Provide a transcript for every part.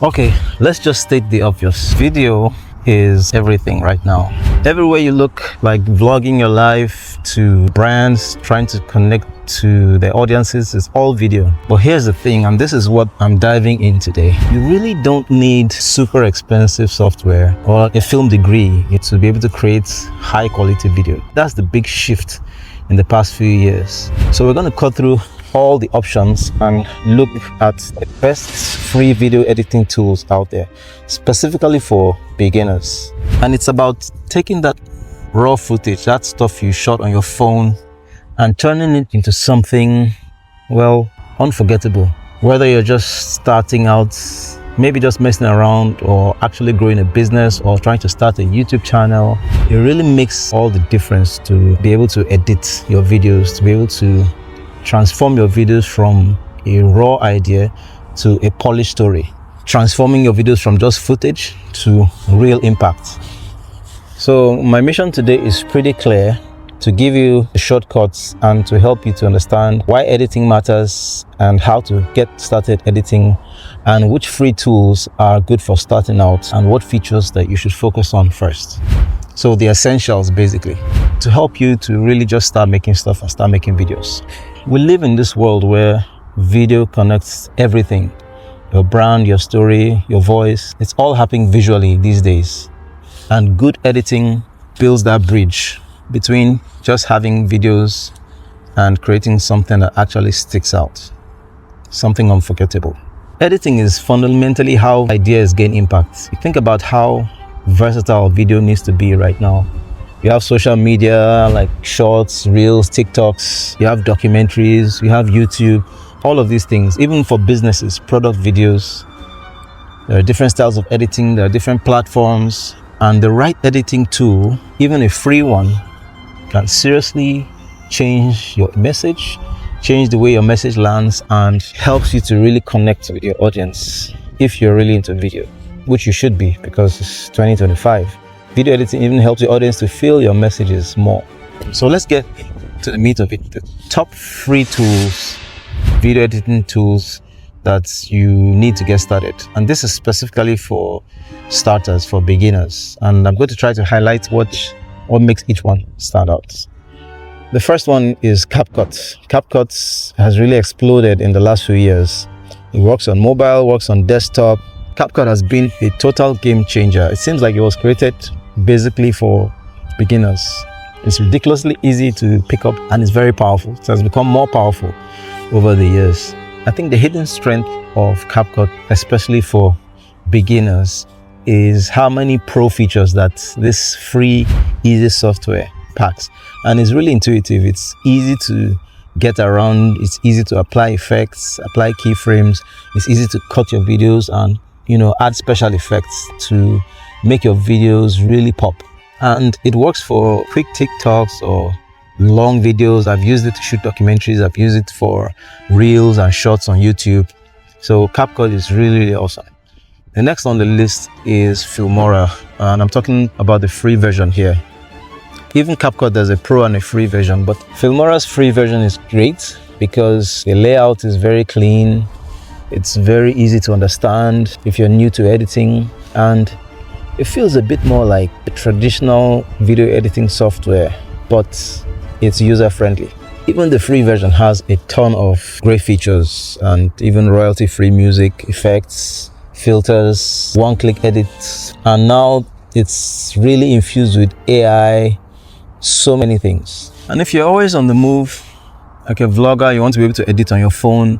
Okay, let's just state the obvious. Video is everything right now. Everywhere you look, like vlogging your life, to brands trying to connect to their audiences, it's all video. But here's the thing, and this is what I'm diving in today. You really don't need super expensive software or a film degree to be able to create high quality video. That's the big shift in the past few years. So we're going to cut through all the options and look at the best free video editing tools out there, specifically for beginners. And it's about taking that raw footage, that stuff you shot on your phone, and turning it into something, well, unforgettable. Whether you're just starting out, maybe just messing around, or actually growing a business, or trying to start a YouTube channel, it really makes all the difference to be able to edit your videos, to be able to transform your videos from a raw idea to a polished story, transforming your videos from just footage to real impact. So my mission today is pretty clear: to give you the shortcuts and to help you to understand why editing matters and how to get started editing, and which free tools are good for starting out and what features that you should focus on first. So the essentials, basically, to help you to really just start making stuff and start making videos. We live in this world where video connects everything. Your brand, your story, your voice, it's all happening visually these days. And good editing builds that bridge between just having videos and creating something that actually sticks out, something unforgettable. Editing is fundamentally how ideas gain impact. You think about how versatile video needs to be right now. You have social media like shorts, reels, TikToks, you have documentaries, you have YouTube, all of these things. Even for businesses, product videos, there are different styles of editing, there are different platforms, and the right editing tool, even a free one, can seriously change your message, change the way your message lands, and helps you to really connect with your audience if you're really into video, which you should be, because it's 2025. Video editing even helps your audience to feel your messages more. So let's get to the meat of it. The top free tools, video editing tools that you need to get started. And this is specifically for starters, for beginners. And I'm going to try to highlight what makes each one stand out. The first one is CapCut. CapCut has really exploded in the last few years. It works on mobile, works on desktop. CapCut has been a total game changer. It seems like it was created basically for beginners. It's ridiculously easy to pick up and it's very powerful. It has become more powerful over the years. I think the hidden strength of CapCut, especially for beginners, is how many pro features that this free, easy software packs. And it's really intuitive. It's easy to get around. It's easy to apply effects, apply keyframes. It's easy to cut your videos and add special effects to make your videos really pop. And it works for quick TikToks or long videos. I've used it to shoot documentaries. I've used it for reels and shorts on YouTube. So CapCut is really, really awesome. The next on the list is Filmora, and I'm talking about the free version here. Even CapCut, there's a pro and a free version, but Filmora's free version is great because the layout is very clean. It's very easy to understand if you're new to editing, and it feels a bit more like a traditional video editing software, but it's user-friendly. Even the free version has a ton of great features and even royalty-free music, effects, filters, one-click edits, and now it's really infused with AI, so many things. And if you're always on the move, like a vlogger, you want to be able to edit on your phone,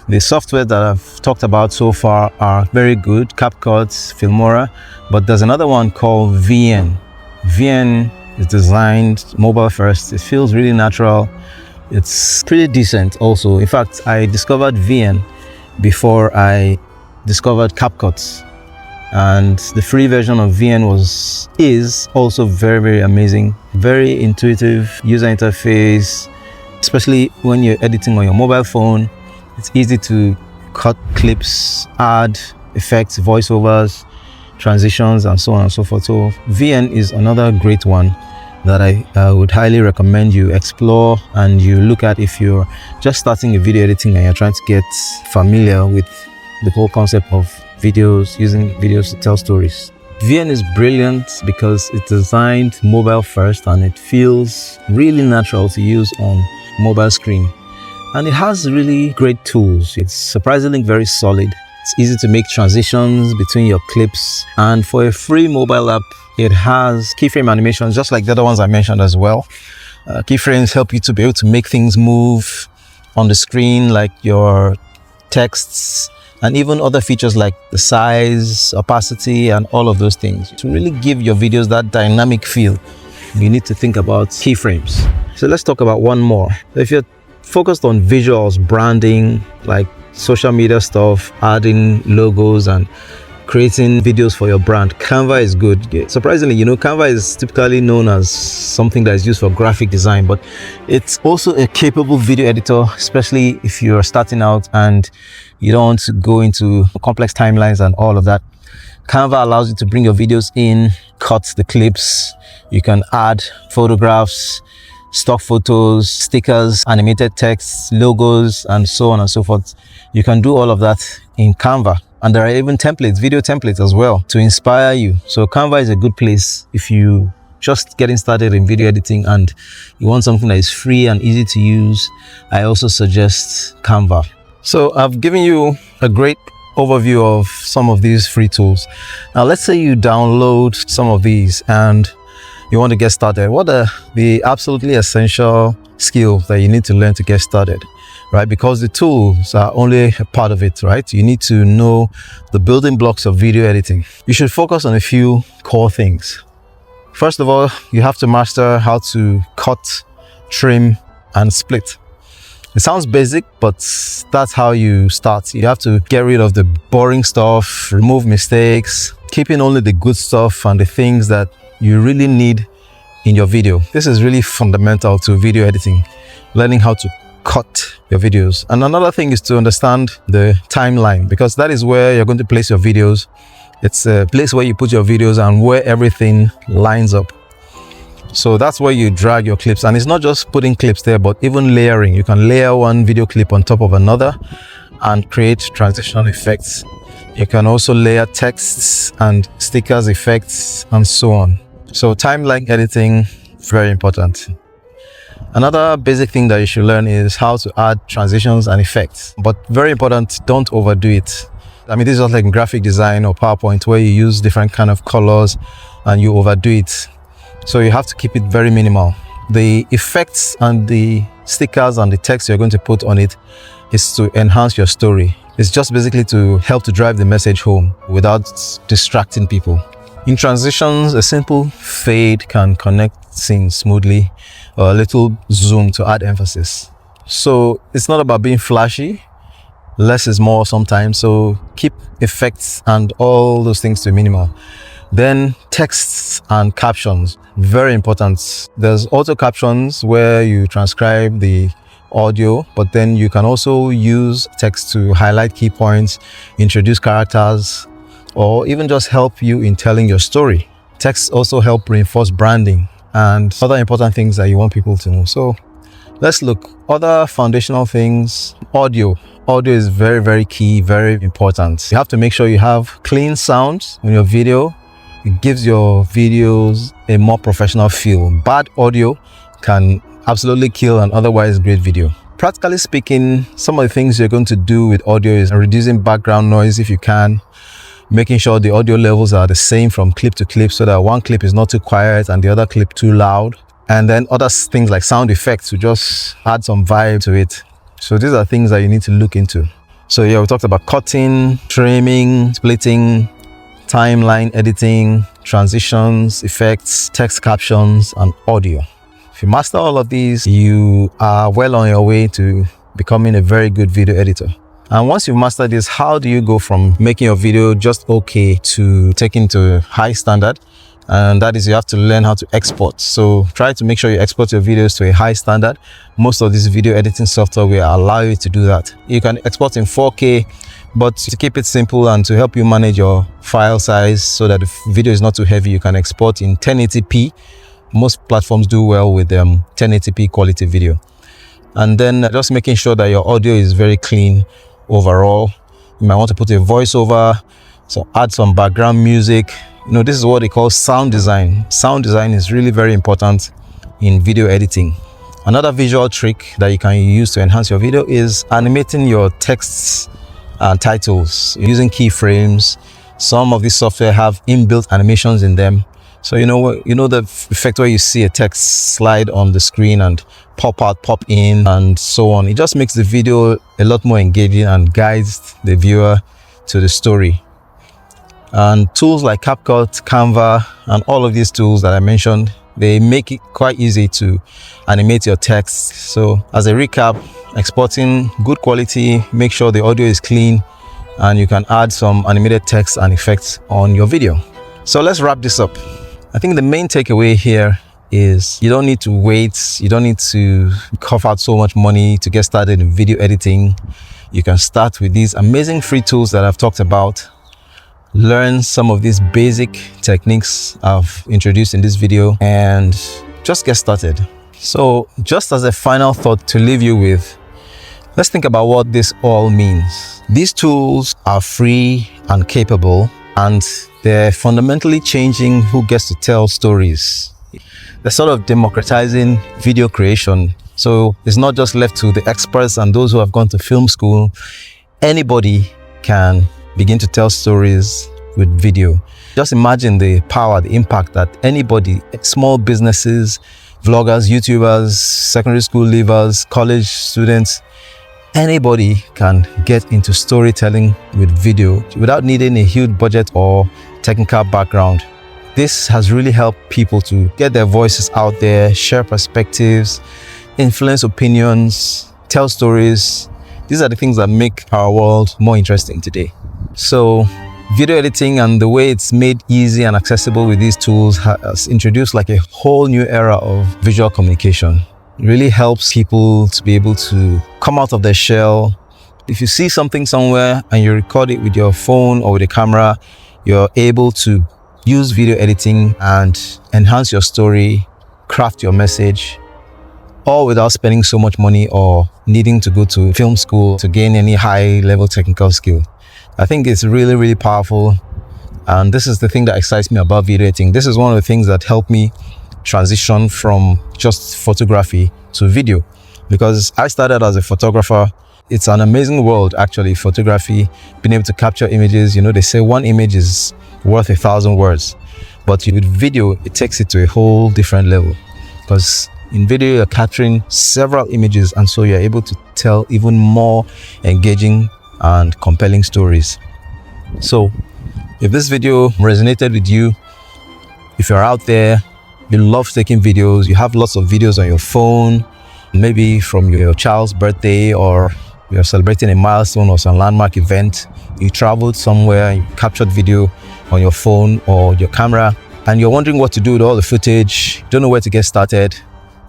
the software that I've talked about so far are very good: CapCut, Filmora, but there's another one called VN. VN is designed mobile first. It feels really natural. It's pretty decent also. In fact, I discovered VN before I discovered CapCut, and the free version of VN is also very, very amazing. Very intuitive user interface, especially when you're editing on your mobile phone. It's easy to cut clips, add effects, voiceovers, transitions, and so on and so forth. So VN is another great one that I would highly recommend you explore and you look at if you're just starting a video editing and you're trying to get familiar with the whole concept of videos, using videos to tell stories. VN is brilliant because it's designed mobile first and it feels really natural to use on mobile screen. And it has really great tools. It's surprisingly very solid. It's easy to make transitions between your clips. And for a free mobile app, it has keyframe animations, just like the other ones I mentioned as well. Keyframes help you to be able to make things move on the screen, like your texts, and even other features like the size, opacity, and all of those things. To really give your videos that dynamic feel, you need to think about keyframes. So let's talk about one more. If you're focused on visuals, branding, like social media stuff, adding logos and creating videos for your brand, Canva is good. Surprisingly, Canva is typically known as something that is used for graphic design, but it's also a capable video editor, especially if you're starting out and you don't want to go into complex timelines and all of that. Canva allows you to bring your videos in, cut the clips, you can add photographs, stock photos, stickers, animated texts, logos, and so on and so forth. You can do all of that in Canva. And there are even templates, video templates as well, to inspire you. So Canva is a good place if you just getting started in video editing and you want something that is free and easy to use. I also suggest Canva. So I've given you a great overview of some of these free tools. Now let's say you download some of these and you want to get started. What are the absolutely essential skills that you need to learn to get started? Right? Because the tools are only a part of it, right? You need to know the building blocks of video editing. You should focus on a few core things. First of all, you have to master how to cut, trim, and split. It sounds basic, but that's how you start. You have to get rid of the boring stuff, remove mistakes, keeping only the good stuff and the things that you really need in your video. This is really fundamental to video editing, learning how to cut your videos. And another thing is to understand the timeline, because that is where you're going to place your videos. It's a place where you put your videos and where everything lines up. So that's where you drag your clips. And it's not just putting clips there, but even layering. You can layer one video clip on top of another and create transition effects. You can also layer texts and stickers, effects, and so on. So timeline editing, very important. Another basic thing that you should learn is how to add transitions and effects. But very important, don't overdo it. I mean, this is just like graphic design or PowerPoint where you use different kind of colors and you overdo it. So you have to keep it very minimal. The effects and the stickers and the text you're going to put on it is to enhance your story. It's just basically to help to drive the message home without distracting people. In transitions, a simple fade can connect scenes smoothly, or a little zoom to add emphasis. So it's not about being flashy. Less is more sometimes. So keep effects and all those things to minimal. Then texts and captions, very important. There's auto captions where you transcribe the audio, but then you can also use text to highlight key points, introduce characters, or even just help you in telling your story. Texts also help reinforce branding and other important things that you want people to know. So let's look. Other foundational things. Audio is very, very key, very important. You have to make sure you have clean sound in your video. It gives your videos a more professional feel. Bad audio can absolutely kill an otherwise great video. Practically speaking, some of the things you're going to do with audio is reducing background noise if you can, making sure the audio levels are the same from clip to clip so that one clip is not too quiet and the other clip too loud. And then other things like sound effects to just add some vibe to it. So these are things that you need to look into. So yeah, we talked about cutting, trimming, splitting, timeline editing, transitions, effects, text captions, and audio. If you master all of these, you are well on your way to becoming a very good video editor. And once you've mastered this, how do you go from making your video just okay to taking to high standard? And that is, you have to learn how to export. So try to make sure you export your videos to a high standard. Most of this video editing software will allow you to do that. You can export in 4K, but to keep it simple and to help you manage your file size so that the video is not too heavy, you can export in 1080p. Most platforms do well with 1080p quality video. And then just making sure that your audio is very clean overall. You might want to put a voiceover So add some background music. This is what they call sound design. Sound design is really very important in video editing. Another visual trick that you can use to enhance your video is animating your texts and titles using keyframes. Some of these software have inbuilt animations in them. So the effect where you see a text slide on the screen and pop out, pop in, and so on. It just makes the video a lot more engaging and guides the viewer to the story. And tools like CapCut, Canva, and all of these tools that I mentioned, they make it quite easy to animate your text. So as a recap, exporting good quality, make sure the audio is clean, and you can add some animated text and effects on your video. So let's wrap this up. I think the main takeaway here is you don't need to wait. You don't need to cough out so much money to get started in video editing. You can start with these amazing free tools that I've talked about. Learn some of these basic techniques I've introduced in this video and just get started. So just as a final thought to leave you with, let's think about what this all means. These tools are free and capable, and they're fundamentally changing who gets to tell stories. They're sort of democratizing video creation. So it's not just left to the experts and those who have gone to film school. Anybody can begin to tell stories with video. Just imagine the power, the impact that anybody, small businesses, vloggers, YouTubers, secondary school leavers, college students, anybody can get into storytelling with video without needing a huge budget or technical background. This has really helped people to get their voices out there, share perspectives, influence opinions, tell stories. These are the things that make our world more interesting today. So video editing and the way it's made easy and accessible with these tools has introduced like a whole new era of visual communication. It really helps people to be able to come out of their shell. If you see something somewhere and you record it with your phone or with a camera, you're able to use video editing and enhance your story, craft your message, all without spending so much money or needing to go to film school to gain any high-level technical skill. I think it's really, really powerful. And this is the thing that excites me about video editing. This is one of the things that helped me transition from just photography to video, because I started as a photographer. It's an amazing world, actually, photography, being able to capture images. They say one image is worth 1,000 words, but with video, it takes it to a whole different level, because in video, you're capturing several images, and so you're able to tell even more engaging and compelling stories. So if this video resonated with you, if you're out there, you love taking videos, you have lots of videos on your phone, maybe from your child's birthday, or you're celebrating a milestone or some landmark event, you traveled somewhere, you captured video on your phone or your camera, and you're wondering what to do with all the footage, don't know where to get started,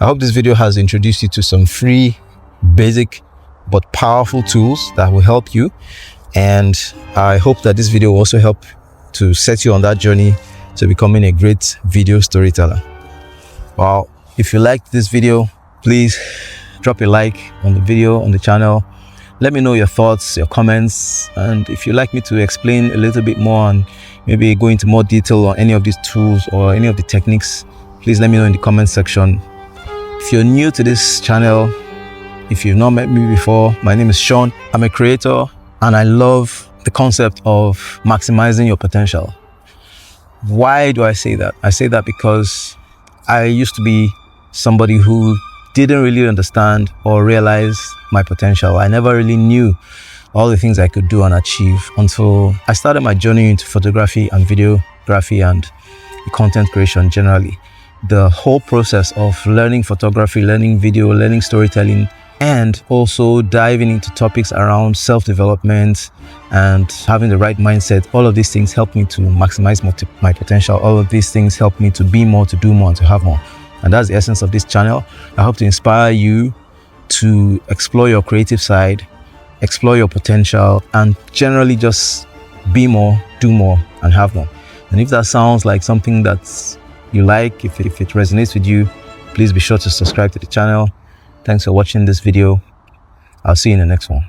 I hope this video has introduced you to some free, basic, but powerful tools that will help you. And I hope that this video will also help to set you on that journey to becoming a great video storyteller. Well, if you liked this video, please drop a like on the video, on the channel. Let me know your thoughts, your comments, and if you'd like me to explain a little bit more and maybe go into more detail on any of these tools or any of the techniques, please let me know in the comment section. If you're new to this channel, if you've not met me before, my name is Sean. I'm a creator and I love the concept of maximizing your potential. Why do I say that? I say that because I used to be somebody who didn't really understand or realize my potential. I never really knew all the things I could do and achieve until I started my journey into photography and videography and content creation generally. The whole process of learning photography, learning video, learning storytelling, and also diving into topics around self-development and having the right mindset. All of these things help me to maximize my potential. All of these things help me to be more, to do more, and to have more. And that's the essence of this channel. I hope to inspire you to explore your creative side, explore your potential, and generally just be more, do more, and have more. And if that sounds like something that you like, if it resonates with you, please be sure to subscribe to the channel. Thanks for watching this video. I'll see you in the next one.